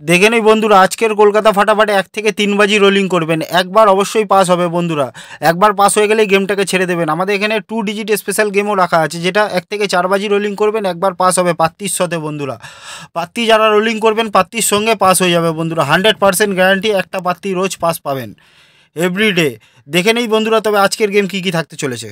দেখে নেই বন্ধুরা, আজকের কলকাতা ফাটাফাটি 1 থেকে 3 বাজি রোলিং করবেন, একবার অবশ্যই পাস হবে বন্ধুরা। একবার পাস হয়ে গেলেই গেমটাকে ছেড়ে দেবেন। আমাদের এখানে 2 ডিজিট স্পেশাল গেমও রাখা আছে, যেটা 1 থেকে 4 বাজি রোলিং করবেন, একবার পাস হবে পাত্তির সাথে বন্ধুরা। পাত্তি যারা রোলিং করবেন পাত্তির সঙ্গে পাস হয়ে যাবে বন্ধুরা। 100% গ্যারান্টি, একটা পাত্তি রোজ পাস পাবেন এভরিডে। দেখে নেই বন্ধুরা তবে আজকের গেম কী কী থাকতে চলেছে।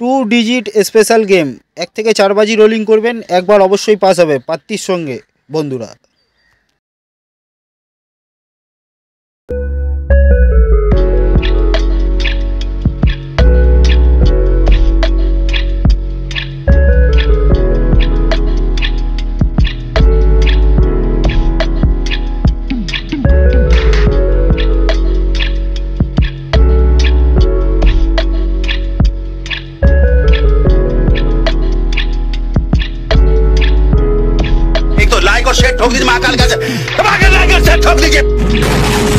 টু ডিজিট স্পেশাল গেম, 1 থেকে 4 বাজি রোলিং করবেন, একবার অবশ্যই পাস হবে পাত্তির সঙ্গে বন্ধুরা। लाइक और शेयर ठोक दीजिए, महाकाल का लाइक और शेयर ठोक दीजिए।